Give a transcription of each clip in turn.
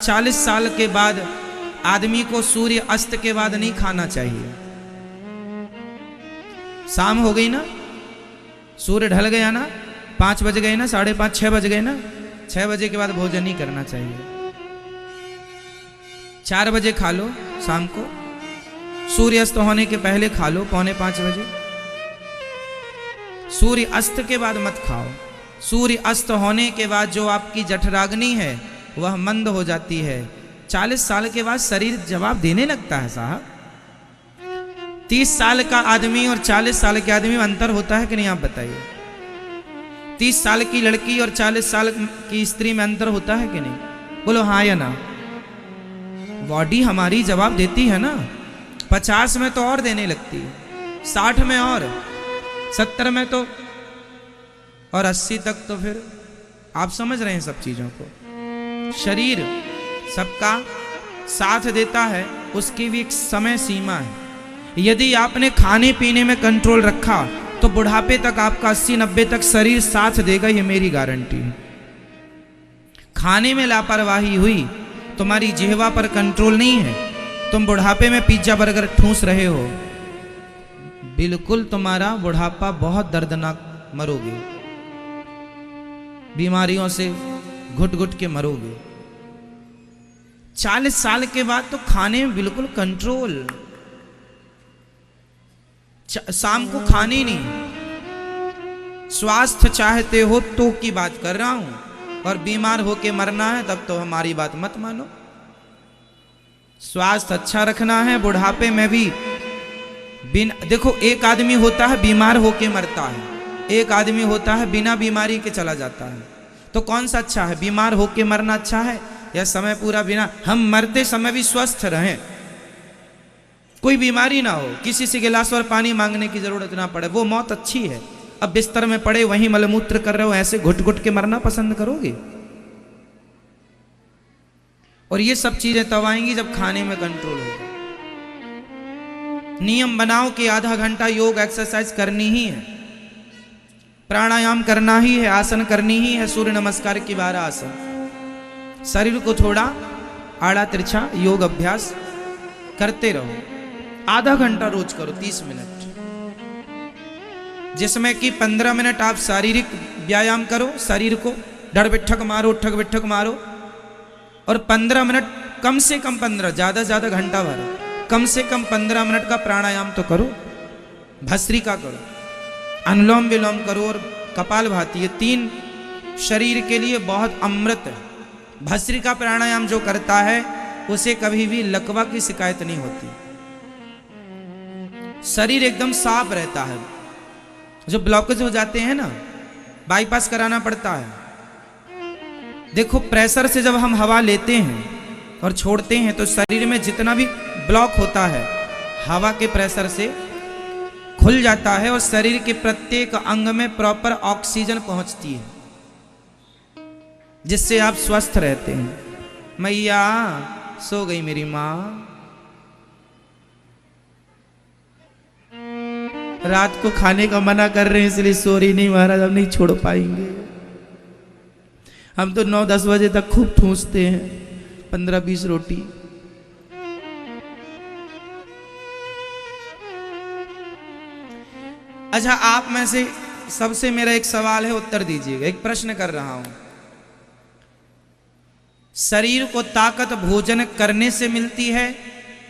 40 साल के बाद आदमी को सूर्य अस्त के बाद नहीं खाना चाहिए। शाम हो गई ना, सूर्य ढल गया ना, 5 बज गए ना, 5:30 6 बज गए ना, 6 बजे के बाद भोजन नहीं करना चाहिए। 4 बजे खा लो शाम को, सूर्य अस्त होने के पहले खा लो 4:45 बजे। सूर्य अस्त के बाद मत खाओ। सूर्य अस्त होने के बाद जो आपकी जठराग्नि है वह मंद हो जाती है। 40 साल के बाद शरीर जवाब देने लगता है साहब। 30 साल का आदमी और 40 साल के आदमी में अंतर होता है कि नहीं, आप बताइए। 30 साल की लड़की और 40 साल की स्त्री में अंतर होता है कि नहीं? बोलो हाँ या ना। बॉडी हमारी जवाब देती है ना। 50 में तो और देने लगती है, 60 में और, 70 में तो, और 80 तक तो फिर आप समझ रहे हैं सब चीजों को। शरीर सबका साथ देता है, उसकी भी एक समय सीमा है। यदि आपने खाने पीने में कंट्रोल रखा तो बुढ़ापे तक आपका 80-90 तक शरीर साथ देगा, ये मेरी गारंटी है। खाने में लापरवाही हुई, तुम्हारी जिह्वा पर कंट्रोल नहीं है, तुम बुढ़ापे में पिज्जा बर्गर ठूस रहे हो, बिल्कुल तुम्हारा बुढ़ापा बहुत दर्दनाक, मरोगे, बीमारियों से घुट घुट के मरोगे। 40 साल के बाद तो खाने में बिल्कुल कंट्रोल। शाम को खाने नहीं। स्वास्थ्य चाहते हो तो की बात कर रहा हूं, और बीमार होके मरना है तब तो हमारी बात मत मानो। स्वास्थ्य अच्छा रखना है, बुढ़ापे में भी देखो, एक आदमी होता है बीमार होके मरता है, एक आदमी होता है बिना बीमारी के चला जाता है। तो कौन सा अच्छा है? बीमार होके मरना अच्छा है या समय पूरा बिना? हम मरते समय भी स्वस्थ रहें, कोई बीमारी ना हो, किसी से गिलास और पानी मांगने की जरूरत ना पड़े, वो मौत अच्छी है। अब बिस्तर में पड़े वहीं मलमूत्र कर रहे हो, ऐसे घुट घुट के मरना पसंद करोगे? और ये सब चीजें तब आएंगी जब खाने में कंट्रोल होगा। नियम बनाओ कि आधा घंटा योग एक्सरसाइज करनी ही है, प्राणायाम करना ही है, आसन करनी ही है, सूर्य नमस्कार की 12 आसन। शरीर को थोड़ा आड़ा तिरछा योग अभ्यास करते रहो। आधा घंटा रोज करो, 30 मिनट, जिसमें कि 15 मिनट आप शारीरिक व्यायाम करो, शरीर को डर बिठक मारो, ठग बिठक मारो, और 15 मिनट, कम से कम 15, ज्यादा ज्यादा घंटा भर, कम से कम 15 मिनट का प्राणायाम तो करो। भस्त्रिका करो, अनुलोम विलोम करो, और कपालभाति, ये 3 शरीर के लिए बहुत अमृत है। भस्त्रिका प्राणायाम जो करता है उसे कभी भी लकवा की शिकायत नहीं होती, शरीर एकदम साफ रहता है। जो ब्लॉकेज हो जाते हैं ना, बाईपास कराना पड़ता है। देखो, प्रेशर से जब हम हवा लेते हैं और छोड़ते हैं तो शरीर में जितना भी ब्लॉक होता है हवा के प्रेशर से खुल जाता है, और शरीर के प्रत्येक अंग में प्रॉपर ऑक्सीजन पहुंचती है, जिससे आप स्वस्थ रहते हैं। मैया सो गई मेरी माँ, रात को खाने का मना कर रहे हैं इसलिए सो रही नहीं। महाराज हम नहीं छोड़ पाएंगे, हम तो 9-10 बजे तक खूब ठूंसते हैं 15-20 रोटी। अच्छा, आप में से सबसे मेरा एक सवाल है, उत्तर दीजिएगा। एक प्रश्न कर रहा हूं, शरीर को ताकत भोजन करने से मिलती है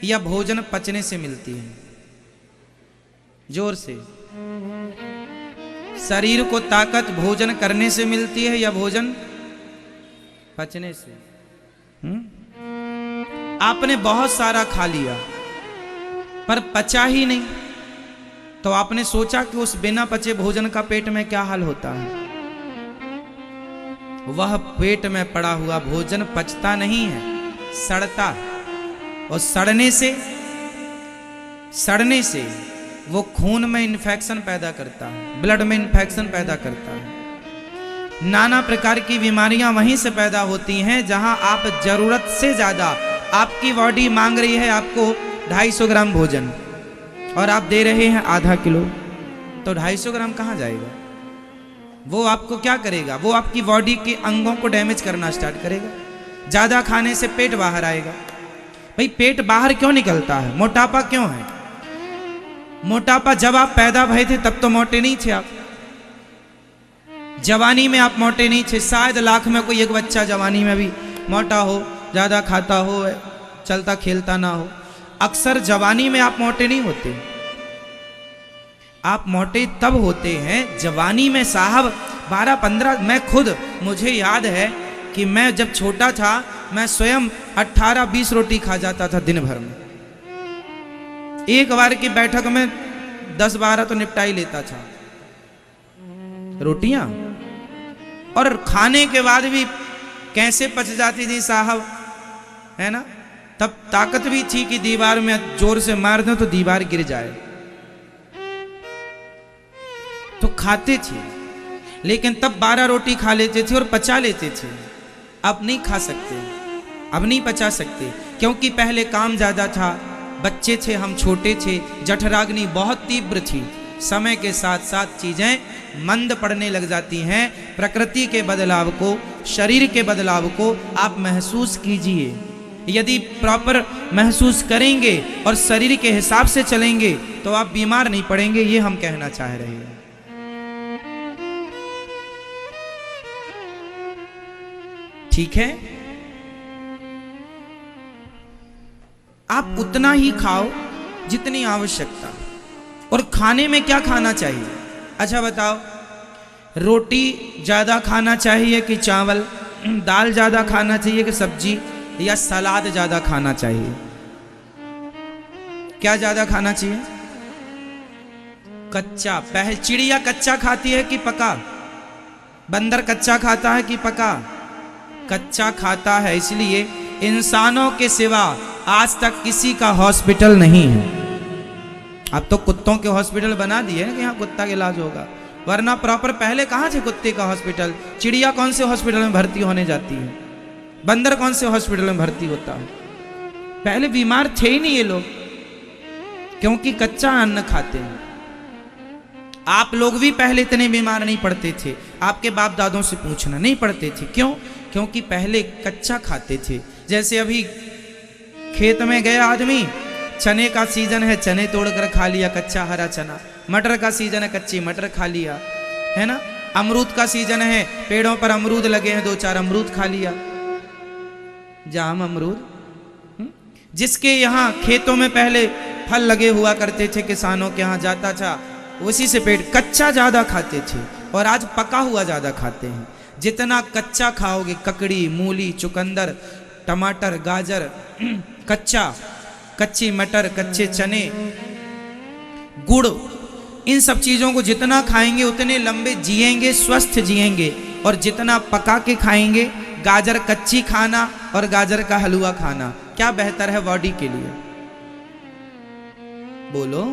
या भोजन पचने से मिलती है? जोर से। शरीर को ताकत भोजन करने से मिलती है या भोजन पचने से? आपने बहुत सारा खा लिया पर पचा ही नहीं, तो आपने सोचा कि उस बिना पचे भोजन का पेट में क्या हाल होता है? वह पेट में पड़ा हुआ भोजन पचता नहीं है, सड़ता, और सड़ने से वो खून में इन्फेक्शन पैदा करता है, ब्लड में इन्फेक्शन पैदा करता है। नाना प्रकार की बीमारियां वहीं से पैदा होती हैं जहां आप जरूरत से ज्यादा, आपकी बॉडी मांग रही है आपको 250 ग्राम भोजन और आप दे रहे हैं आधा किलो, तो 250 ग्राम कहाँ जाएगा? वो आपको क्या करेगा? वो आपकी बॉडी के अंगों को डैमेज करना स्टार्ट करेगा। ज्यादा खाने से पेट बाहर आएगा। भाई पेट बाहर क्यों निकलता है? मोटापा क्यों है? मोटापा जब आप पैदा भए थे तब तो मोटे नहीं थे आप, जवानी में आप मोटे नहीं थे। शायद लाख में कोई एक बच्चा जवानी में भी मोटा हो, ज्यादा खाता हो, चलता खेलता ना हो। अक्सर जवानी में आप मोटे नहीं होते। आप मोटे तब होते हैं जवानी में साहब। 12-15 मैं खुद, मुझे याद है कि मैं जब छोटा था मैं स्वयं 18-20 रोटी खा जाता था दिन भर में। एक बार की बैठक में 10-12 तो निपटा ही लेता था रोटियां। और खाने के बाद भी कैसे पच जाती थी साहब, है ना। तब ताकत भी थी कि दीवार में जोर से मार दो तो दीवार गिर जाए, तो खाते थे। लेकिन तब 12 रोटी खा लेते थे और पचा लेते थे। अब नहीं खा सकते, अब नहीं पचा सकते, क्योंकि पहले काम ज्यादा था, बच्चे थे, हम छोटे थे, जठराग्नि बहुत तीव्र थी। समय के साथ साथ चीजें मंद पड़ने लग जाती हैं। प्रकृति के बदलाव को, शरीर के बदलाव को आप महसूस कीजिए। यदि प्रॉपर महसूस करेंगे और शरीर के हिसाब से चलेंगे तो आप बीमार नहीं पड़ेंगे, ये हम कहना चाह रहे हैं। ठीक है, आप उतना ही खाओ जितनी आवश्यकता। और खाने में क्या खाना चाहिए? अच्छा बताओ, रोटी ज्यादा खाना चाहिए कि चावल? दाल ज्यादा खाना चाहिए कि सब्जी? या सलाद ज्यादा खाना चाहिए? क्या ज्यादा खाना चाहिए? कच्चा। पहले चिड़िया कच्चा खाती है कि पका? बंदर कच्चा खाता है कि पका? कच्चा खाता है। इसलिए इंसानों के सिवा आज तक किसी का हॉस्पिटल नहीं है। अब तो कुत्तों के हॉस्पिटल बना दिए कि यहाँ कुत्ता का इलाज होगा, वरना प्रॉपर पहले कहाँ थे कुत्ते का हॉस्पिटल? चिड़िया कौन से हॉस्पिटल में भर्ती होने जाती है? बंदर कौन से हॉस्पिटल में भर्ती होता है? पहले बीमार थे ही नहीं ये लोग, क्योंकि कच्चा अन्न खाते हैं। आप लोग भी पहले इतने बीमार नहीं पड़ते थे, आपके बाप दादों से पूछना, नहीं पड़ते थे। क्यों? क्योंकि पहले कच्चा खाते थे। जैसे अभी खेत में गया आदमी, चने का सीजन है, चने तोड़कर खा लिया, कच्चा हरा चना। मटर का सीजन है, कच्ची मटर खा लिया, है ना। अमरूद का सीजन है, पेड़ों पर अमरूद लगे हैं, 2-4 अमरूद खा लिया, जाम अमरूद। जिसके यहाँ खेतों में पहले फल लगे हुआ करते थे, किसानों के यहाँ जाता था, उसी से पेट। कच्चा ज्यादा खाते थे और आज पका हुआ ज्यादा खाते हैं। जितना कच्चा खाओगे, ककड़ी, मूली, चुकंदर, टमाटर, गाजर, कच्चा, कच्ची मटर, कच्चे चने, गुड़, इन सब चीजों को जितना खाएंगे उतने लंबे जिएंगे, स्वस्थ जिएंगे। और जितना पका के खाएंगे, गाजर कच्ची खाना और गाजर का हलवा खाना, क्या बेहतर है बॉडी के लिए? बोलो।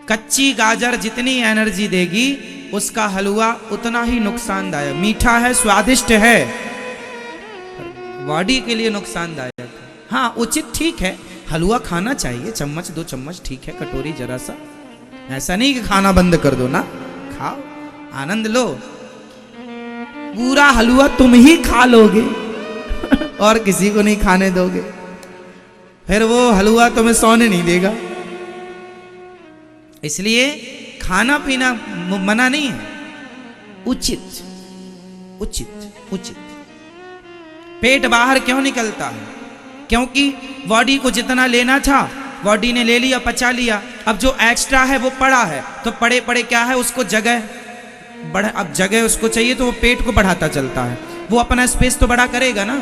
कच्ची गाजर जितनी एनर्जी देगी, उसका हलवा उतना ही नुकसानदायक। मीठा है, स्वादिष्ट है, बॉडी के लिए नुकसानदायक। हाँ, उचित ठीक है, हलवा खाना चाहिए, 1-2 चम्मच ठीक है, कटोरी जरा सा। ऐसा नहीं कि खाना बंद कर दो ना, खाओ, आनंद लो। पूरा हलवा तुम ही खा लोगे और किसी को नहीं खाने दोगे, फिर वो हलवा तुम्हें सोने नहीं देगा। इसलिए खाना पीना मना नहीं है, उचित उचित उचित। पेट बाहर क्यों निकलता है? क्योंकि बॉडी को जितना लेना था बॉडी ने ले लिया, पचा लिया। अब जो एक्स्ट्रा है वो पड़ा है, तो पड़े पड़े क्या है, उसको जगह बढ़ा। अब जगह उसको चाहिए तो वो पेट को बढ़ाता चलता है, वो अपना स्पेस तो बड़ा करेगा ना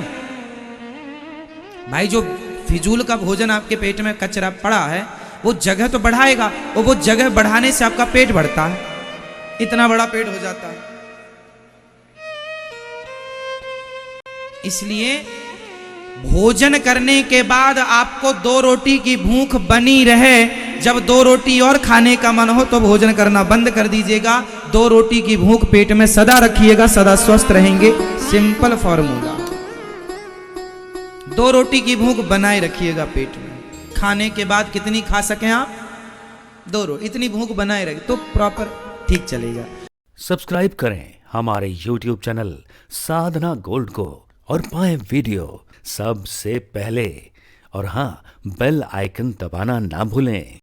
भाई। जो फिजूल का भोजन आपके पेट में कचरा पड़ा है, वो जगह तो बढ़ाएगा, और वो जगह बढ़ाने से आपका पेट बढ़ता है, इतना बड़ा पेट हो जाता है। इसलिए भोजन करने के बाद आपको 2 रोटी की भूख बनी रहे। जब 2 रोटी और खाने का मन हो तो भोजन करना बंद कर दीजिएगा। 2 रोटी की भूख पेट में सदा रखिएगा, सदा स्वस्थ रहेंगे। सिंपल फॉर्मूला, 2 रोटी की भूख बनाए रखिएगा पेट में। खाने के बाद कितनी खा सकें आप? 2 रोटी, इतनी भूख बनाए रखे तो प्रॉपर ठीक चलेगा। सब्सक्राइब करें हमारे YouTube चैनल साधना गोल्ड को और पाएं वीडियो सबसे पहले। और हाँ, बेल आइकन दबाना ना भूलें।